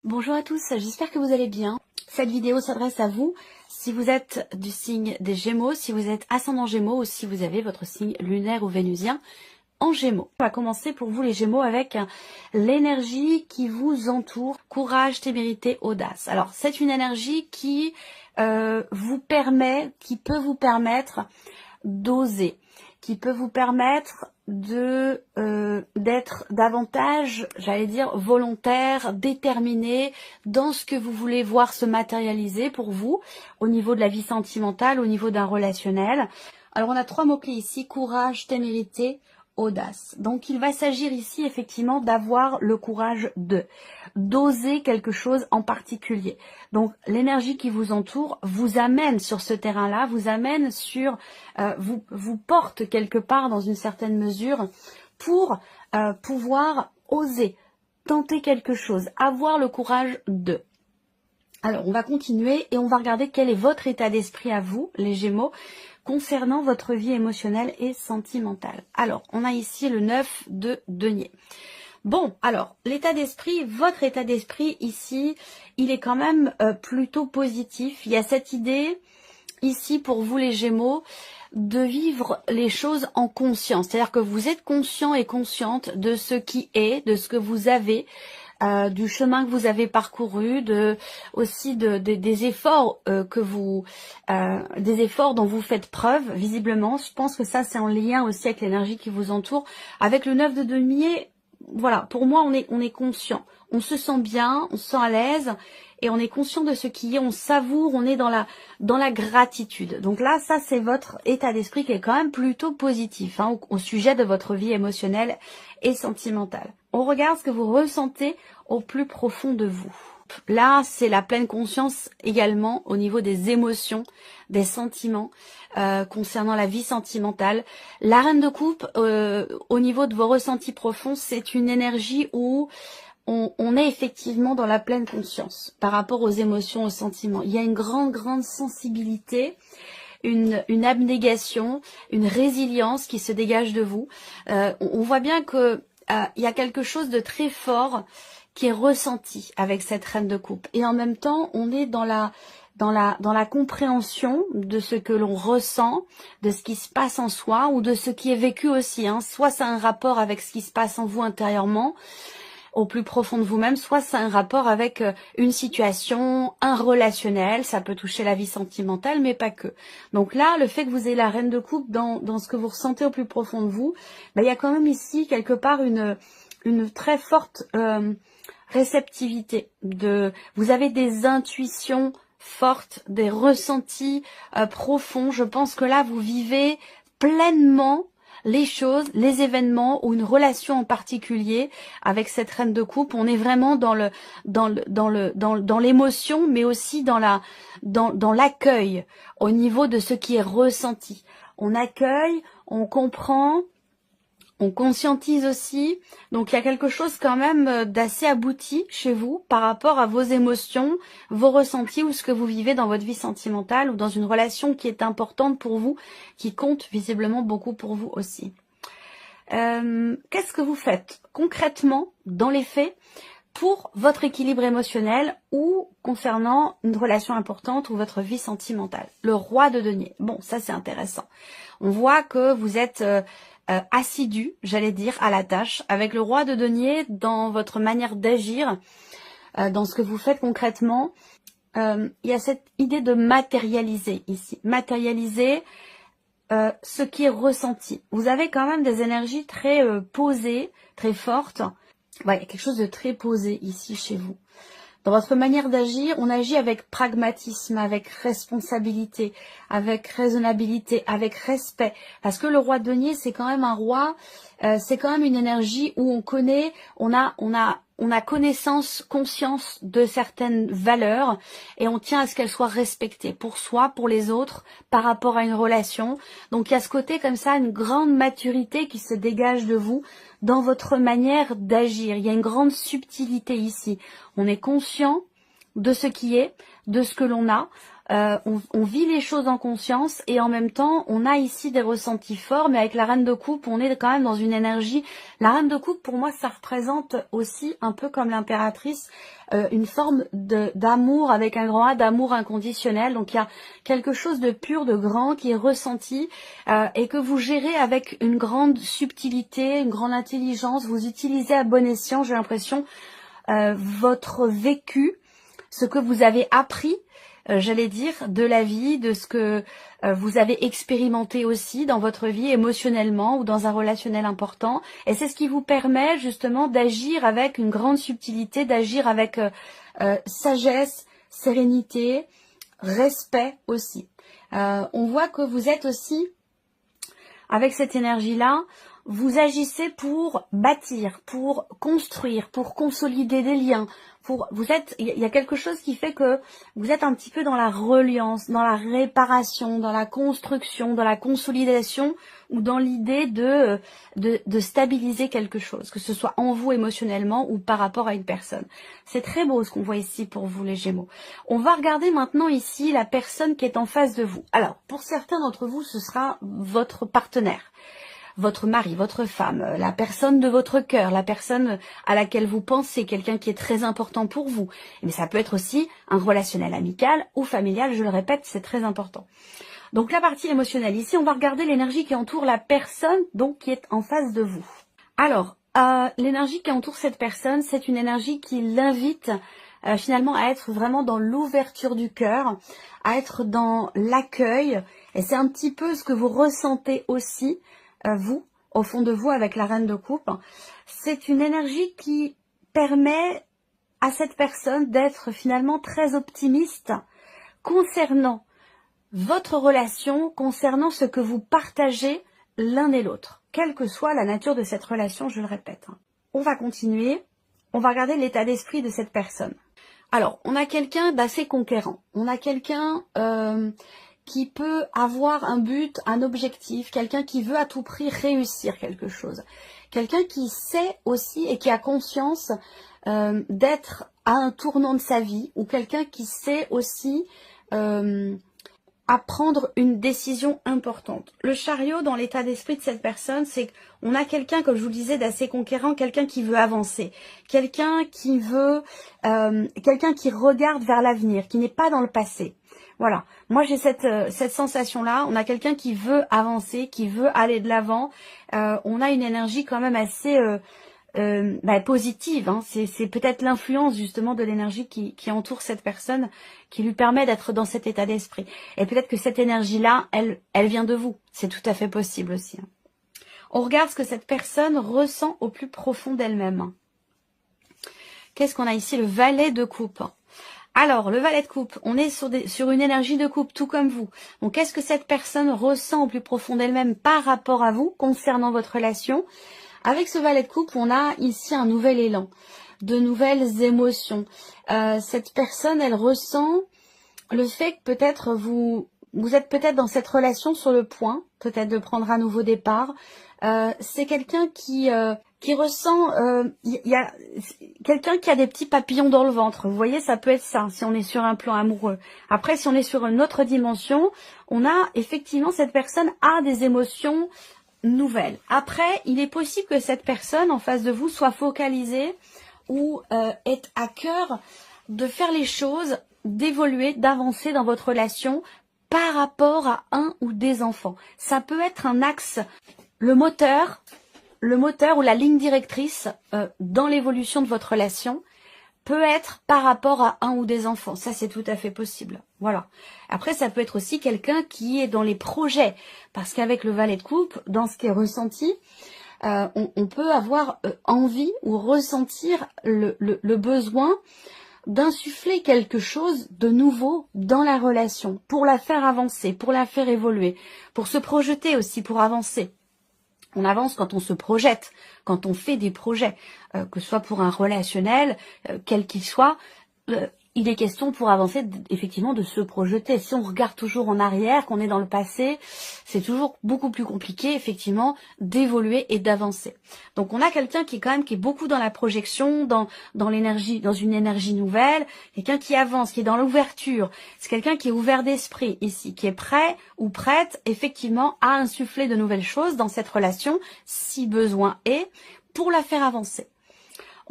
Bonjour à tous, j'espère que vous allez bien. Cette vidéo s'adresse à vous si vous êtes du signe des Gémeaux, si vous êtes ascendant Gémeaux ou si vous avez votre signe lunaire ou vénusien en Gémeaux. On va commencer pour vous les Gémeaux avec l'énergie qui vous entoure, courage, témérité, audace. Alors c'est une énergie qui peut vous permettre d'oser, qui peut vous permettre de d'être davantage, j'allais dire, volontaire, déterminé dans ce que vous voulez voir se matérialiser pour vous, au niveau de la vie sentimentale, au niveau d'un relationnel. Alors on a trois mots-clés ici, courage, témérité, audace. Donc il va s'agir ici effectivement d'avoir le courage d'oser quelque chose en particulier. Donc l'énergie qui vous entoure vous amène sur ce terrain-là, vous amène sur, vous porte quelque part dans une certaine mesure pour pouvoir oser, tenter quelque chose, avoir le courage de. Alors, on va continuer et on va regarder quel est votre état d'esprit à vous, les Gémeaux, concernant votre vie émotionnelle et sentimentale. Alors, on a ici le 9 de denier. Bon, alors, l'état d'esprit, votre état d'esprit ici, il est quand même plutôt positif. Il y a cette idée ici pour vous les Gémeaux de vivre les choses en conscience. C'est-à-dire que vous êtes conscient et consciente de ce qui est, de ce que vous avez, du chemin que vous avez parcouru, aussi des efforts des efforts dont vous faites preuve visiblement. Je pense que ça c'est en lien aussi avec l'énergie qui vous entoure. Avec le 9 de denier, voilà, pour moi on est conscient, on se sent bien, on se sent à l'aise et on est conscient de ce qui est, on savoure, on est dans la gratitude. Donc là, ça c'est votre état d'esprit qui est quand même plutôt positif au sujet de votre vie émotionnelle et sentimentale. On regarde ce que vous ressentez au plus profond de vous. Là, c'est la pleine conscience également au niveau des émotions, des sentiments concernant la vie sentimentale. La reine de coupe, au niveau de vos ressentis profonds, c'est une énergie où on est effectivement dans la pleine conscience par rapport aux émotions, aux sentiments. Il y a une grande sensibilité, une abnégation, une résilience qui se dégage de vous. On voit bien que il y a quelque chose de très fort qui est ressenti avec cette reine de coupe. Et en même temps, on est dans la compréhension de ce que l'on ressent, de ce qui se passe en soi ou de ce qui est vécu aussi. Soit c'est un rapport avec ce qui se passe en vous intérieurement, au plus profond de vous-même, soit c'est un rapport avec une situation, un relationnel, ça peut toucher la vie sentimentale, mais pas que. Donc là, le fait que vous ayez la reine de coupe dans ce que vous ressentez au plus profond de vous, il y a quand même ici quelque part une très forte réceptivité. Vous avez des intuitions fortes, des ressentis profonds. Je pense que là, vous vivez pleinement les choses, les événements ou une relation en particulier avec cette reine de coupe. On est vraiment dans l'émotion, mais aussi dans l'accueil au niveau de ce qui est ressenti. On accueille, on comprend, on conscientise aussi. Donc il y a quelque chose quand même d'assez abouti chez vous par rapport à vos émotions, vos ressentis ou ce que vous vivez dans votre vie sentimentale ou dans une relation qui est importante pour vous, qui compte visiblement beaucoup pour vous aussi. Qu'est-ce que vous faites concrètement dans les faits pour votre équilibre émotionnel ou concernant une relation importante ou votre vie sentimentale? Le roi de denier. Bon, ça c'est intéressant. On voit que vous êtes assidu, j'allais dire, à la tâche, avec le roi de denier dans votre manière d'agir, dans ce que vous faites concrètement. Il y a cette idée de matérialiser ici. Matérialiser ce qui est ressenti. Vous avez quand même des énergies très posées, très fortes. Il y a quelque chose de très posé ici chez vous. Dans votre manière d'agir, on agit avec pragmatisme, avec responsabilité, avec raisonnabilité, avec respect. Parce que le roi de denier, c'est quand même un roi, c'est quand même une énergie où on connaît, on a connaissance, conscience de certaines valeurs et on tient à ce qu'elles soient respectées pour soi, pour les autres, par rapport à une relation. Donc il y a ce côté comme ça, une grande maturité qui se dégage de vous dans votre manière d'agir. Il y a une grande subtilité ici. On est conscient de ce qui est, de ce que l'on a. On vit les choses en conscience et en même temps, on a ici des ressentis forts, mais avec la reine de coupe, on est quand même dans une énergie. La reine de coupe, pour moi, ça représente aussi, un peu comme l'impératrice, une forme d'amour avec un grand A, d'amour inconditionnel. Donc il y a quelque chose de pur, de grand qui est ressenti et que vous gérez avec une grande subtilité, une grande intelligence. Vous utilisez à bon escient, j'ai l'impression, votre vécu, ce que vous avez appris, j'allais dire, de la vie, de ce que vous avez expérimenté aussi dans votre vie émotionnellement ou dans un relationnel important. Et c'est ce qui vous permet justement d'agir avec une grande subtilité, d'agir avec sagesse, sérénité, respect aussi. On voit que vous êtes aussi, avec cette énergie-là, vous agissez pour bâtir, pour construire, pour consolider des liens. Il y a quelque chose qui fait que vous êtes un petit peu dans la reliance, dans la réparation, dans la construction, dans la consolidation ou dans l'idée de stabiliser quelque chose, que ce soit en vous émotionnellement ou par rapport à une personne. C'est très beau ce qu'on voit ici pour vous les Gémeaux. On va regarder maintenant ici la personne qui est en face de vous. Alors, pour certains d'entre vous, ce sera votre partenaire. Votre mari, votre femme, la personne de votre cœur, la personne à laquelle vous pensez, quelqu'un qui est très important pour vous. Mais ça peut être aussi un relationnel amical ou familial, je le répète, c'est très important. Donc la partie émotionnelle, ici on va regarder l'énergie qui entoure la personne donc qui est en face de vous. Alors, l'énergie qui entoure cette personne, c'est une énergie qui l'invite finalement à être vraiment dans l'ouverture du cœur, à être dans l'accueil, et c'est un petit peu ce que vous ressentez aussi, vous, au fond de vous, avec la reine de coupe. C'est une énergie qui permet à cette personne d'être finalement très optimiste concernant votre relation, concernant ce que vous partagez l'un et l'autre, quelle que soit la nature de cette relation, je le répète. On va continuer, on va regarder l'état d'esprit de cette personne. Alors, on a quelqu'un d'assez conquérant, on a quelqu'un qui peut avoir un but, un objectif, quelqu'un qui veut à tout prix réussir quelque chose. Quelqu'un qui sait aussi et qui a conscience d'être à un tournant de sa vie, ou quelqu'un qui sait aussi à prendre une décision importante. Le chariot, dans l'état d'esprit de cette personne, c'est qu'on a quelqu'un, comme je vous le disais, d'assez conquérant, quelqu'un qui veut avancer, quelqu'un qui veut, quelqu'un qui regarde vers l'avenir, qui n'est pas dans le passé. Voilà, moi j'ai cette sensation-là, on a quelqu'un qui veut avancer, qui veut aller de l'avant, on a une énergie quand même assez positive, hein. C'est peut-être l'influence justement de l'énergie qui entoure cette personne, qui lui permet d'être dans cet état d'esprit. Et peut-être que cette énergie-là, elle vient de vous, c'est tout à fait possible aussi. Hein. On regarde ce que cette personne ressent au plus profond d'elle-même. Qu'est-ce qu'on a ici? Le valet de coupe. Alors, le valet de coupe, on est sur une énergie de coupe, tout comme vous. Donc, qu'est-ce que cette personne ressent au plus profond d'elle-même par rapport à vous, concernant votre relation? Avec ce valet de coupe, on a ici un nouvel élan, de nouvelles émotions. Cette personne, elle ressent le fait que peut-être vous êtes peut-être dans cette relation sur le point, peut-être de prendre un nouveau départ. C'est quelqu'un qui ressent, il y a quelqu'un qui a des petits papillons dans le ventre. Vous voyez, ça peut être ça, si on est sur un plan amoureux. Après, si on est sur une autre dimension, on a effectivement, cette personne a des émotions nouvelles. Après, il est possible que cette personne en face de vous soit focalisée ou ait à cœur de faire les choses, d'évoluer, d'avancer dans votre relation par rapport à un ou des enfants. Ça peut être un axe, le moteur ou la ligne directrice dans l'évolution de votre relation peut être par rapport à un ou des enfants. Ça, c'est tout à fait possible. Voilà. Après, ça peut être aussi quelqu'un qui est dans les projets. Parce qu'avec le valet de coupe, dans ce qui est ressenti, on peut avoir envie ou ressentir le besoin d'insuffler quelque chose de nouveau dans la relation, pour la faire avancer, pour la faire évoluer, pour se projeter aussi, pour avancer. On avance quand on se projette, quand on fait des projets, que ce soit pour un relationnel, quel qu'il soit. il est question pour avancer effectivement de se projeter. Si on regarde toujours en arrière, qu'on est dans le passé, c'est toujours beaucoup plus compliqué effectivement d'évoluer et d'avancer. Donc on a quelqu'un qui est beaucoup dans la projection, dans l'énergie, dans une énergie nouvelle, quelqu'un qui avance, qui est dans l'ouverture. C'est quelqu'un qui est ouvert d'esprit ici, qui est prêt ou prête effectivement à insuffler de nouvelles choses dans cette relation si besoin est pour la faire avancer.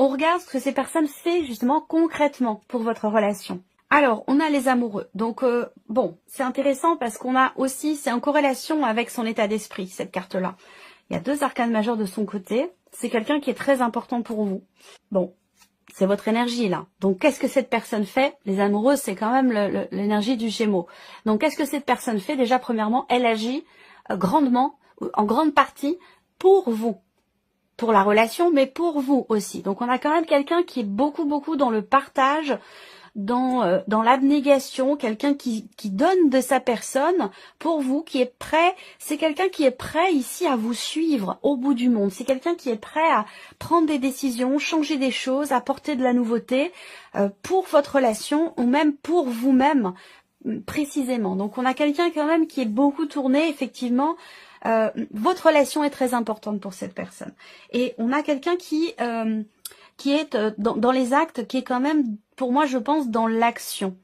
On regarde ce que ces personnes font justement concrètement pour votre relation. Alors, on a les amoureux. Donc, bon, c'est intéressant parce qu'on a aussi, c'est en corrélation avec son état d'esprit, cette carte-là. Il y a 2 arcanes majeurs de son côté. C'est quelqu'un qui est très important pour vous. Bon, c'est votre énergie là. Donc, qu'est-ce que cette personne fait? Les amoureux, c'est quand même l'énergie du Gémeaux. Donc, qu'est-ce que cette personne fait? Déjà, premièrement, elle agit grandement, en grande partie, pour vous. Pour la relation, mais pour vous aussi. Donc on a quand même quelqu'un qui est beaucoup dans le partage, dans l'abnégation, quelqu'un qui donne de sa personne pour vous, qui est prêt. C'est quelqu'un qui est prêt ici à vous suivre au bout du monde. C'est quelqu'un qui est prêt à prendre des décisions, changer des choses, apporter de la nouveauté pour votre relation ou même pour vous-même précisément. Donc on a quelqu'un quand même qui est beaucoup tourné effectivement. Votre relation est très importante pour cette personne. Et on a quelqu'un qui est dans les actes, qui est quand même, pour moi, je pense, dans l'action.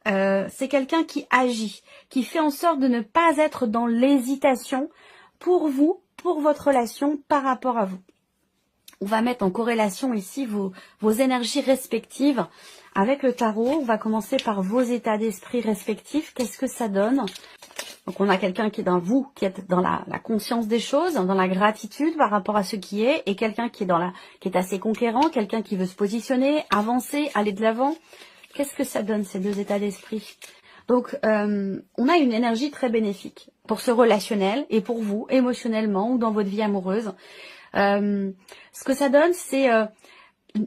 C'est quelqu'un qui agit, qui fait en sorte de ne pas être dans l'hésitation pour vous, pour votre relation, par rapport à vous. On va mettre en corrélation ici vos énergies respectives avec le tarot. On va commencer par vos états d'esprit respectifs. Qu'est-ce que ça donne ? Donc on a quelqu'un qui est dans vous, qui est dans la conscience des choses, dans la gratitude par rapport à ce qui est, et quelqu'un qui est assez conquérant, quelqu'un qui veut se positionner, avancer, aller de l'avant. Qu'est-ce que ça donne ces 2 états d'esprit? Donc on a une énergie très bénéfique pour ce relationnel et pour vous, émotionnellement ou dans votre vie amoureuse. Ce que ça donne, c'est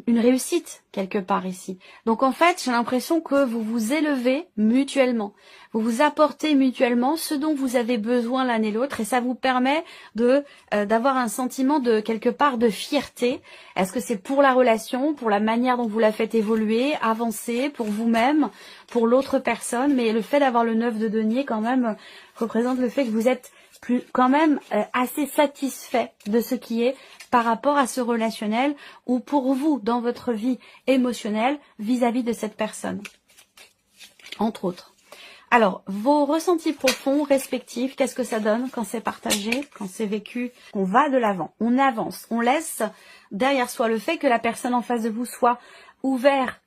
une réussite quelque part ici. Donc en fait, j'ai l'impression que vous vous élevez mutuellement. Vous vous apportez mutuellement ce dont vous avez besoin l'un et l'autre et ça vous permet d'avoir un sentiment de quelque part de fierté. Est-ce que c'est pour la relation, pour la manière dont vous la faites évoluer, avancer, pour vous-même, pour l'autre personne, mais le fait d'avoir le 9 de denier quand même représente le fait que vous êtes quand même assez satisfait de ce qui est par rapport à ce relationnel ou pour vous dans votre vie émotionnelle vis-à-vis de cette personne, entre autres. Alors, vos ressentis profonds respectifs, qu'est-ce que ça donne quand c'est partagé, quand c'est vécu? On va de l'avant, on avance, on laisse derrière soi le fait que la personne en face de vous soit ouverte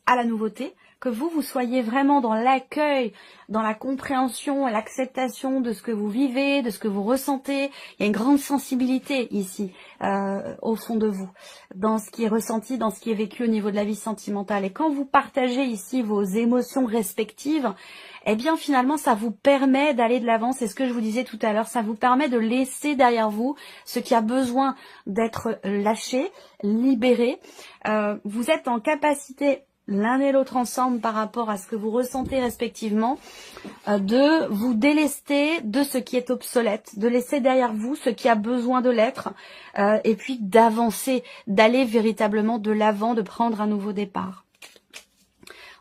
à la nouveauté, que vous soyez vraiment dans l'accueil, dans la compréhension et l'acceptation de ce que vous vivez, de ce que vous ressentez. Il y a une grande sensibilité ici, au fond de vous, dans ce qui est ressenti, dans ce qui est vécu au niveau de la vie sentimentale. Et quand vous partagez ici vos émotions respectives, eh bien finalement ça vous permet d'aller de l'avant, c'est ce que je vous disais tout à l'heure, ça vous permet de laisser derrière vous ce qui a besoin d'être lâché, libéré. Vous êtes en capacité l'un et l'autre ensemble par rapport à ce que vous ressentez respectivement, de vous délester de ce qui est obsolète, de laisser derrière vous ce qui a besoin de l'être, et puis d'avancer, d'aller véritablement de l'avant, de prendre un nouveau départ.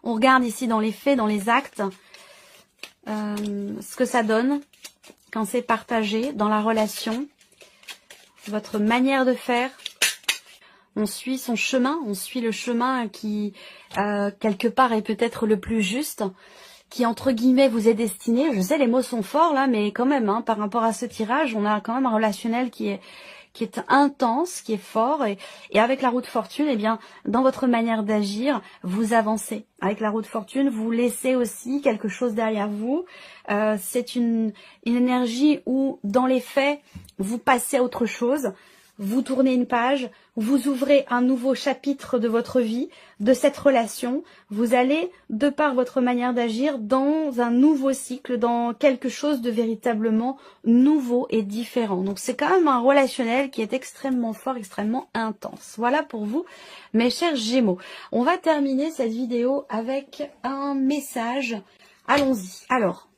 On regarde ici dans les faits, dans les actes, ce que ça donne quand c'est partagé dans la relation, votre manière de faire. On suit son chemin, on suit le chemin qui, quelque part, est peut-être le plus juste, qui, entre guillemets, vous est destiné. Je sais, les mots sont forts, là, mais quand même, hein, par rapport à ce tirage, on a quand même un relationnel qui est intense, qui est fort. Et avec la roue de fortune, eh bien, dans votre manière d'agir, vous avancez. Avec la roue de fortune, vous laissez aussi quelque chose derrière vous. C'est une énergie où, dans les faits, vous passez à autre chose. Vous tournez une page, vous ouvrez un nouveau chapitre de votre vie, de cette relation. Vous allez, de par votre manière d'agir, dans un nouveau cycle, dans quelque chose de véritablement nouveau et différent. Donc c'est quand même un relationnel qui est extrêmement fort, extrêmement intense. Voilà pour vous, mes chers Gémeaux. On va terminer cette vidéo avec un message. Allons-y. Alors,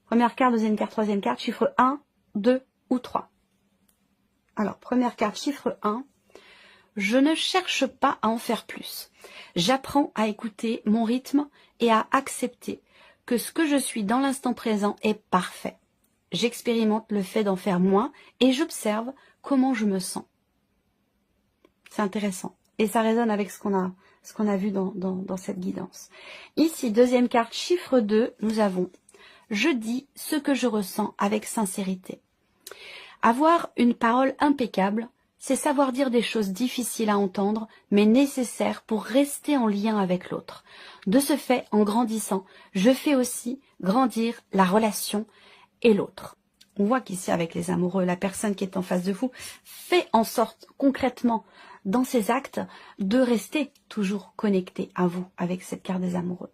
première carte, deuxième carte, troisième carte, chiffre 1, 2 ou 3. Alors, première carte, chiffre 1. je ne cherche pas à en faire plus. J'apprends à écouter mon rythme et à accepter que ce que je suis dans l'instant présent est parfait. J'expérimente le fait d'en faire moins et j'observe comment je me sens. C'est intéressant. Et ça résonne avec ce qu'on a vu dans cette guidance. Ici, deuxième carte, chiffre 2, nous avons « Je dis ce que je ressens avec sincérité ». Avoir une parole impeccable, c'est savoir dire des choses difficiles à entendre, mais nécessaires pour rester en lien avec l'autre. De ce fait, en grandissant, je fais aussi grandir la relation et l'autre. On voit qu'ici, avec les amoureux, la personne qui est en face de vous fait en sorte concrètement, dans ses actes, de rester toujours connecté à vous avec cette carte des amoureux.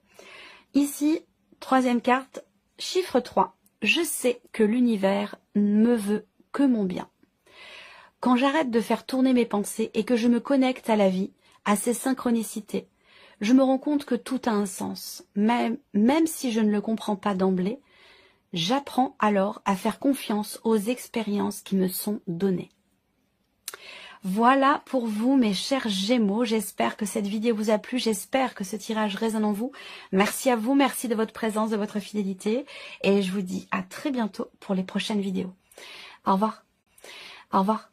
Ici, troisième carte, chiffre 3. Je sais que l'univers me veut que mon bien. Quand j'arrête de faire tourner mes pensées et que je me connecte à la vie, à ses synchronicités, je me rends compte que tout a un sens. Même si je ne le comprends pas d'emblée, j'apprends alors à faire confiance aux expériences qui me sont données. Voilà pour vous, mes chers Gémeaux. J'espère que cette vidéo vous a plu. J'espère que ce tirage résonne en vous. Merci à vous, merci de votre présence, de votre fidélité. Et je vous dis à très bientôt pour les prochaines vidéos. Au revoir. Au revoir.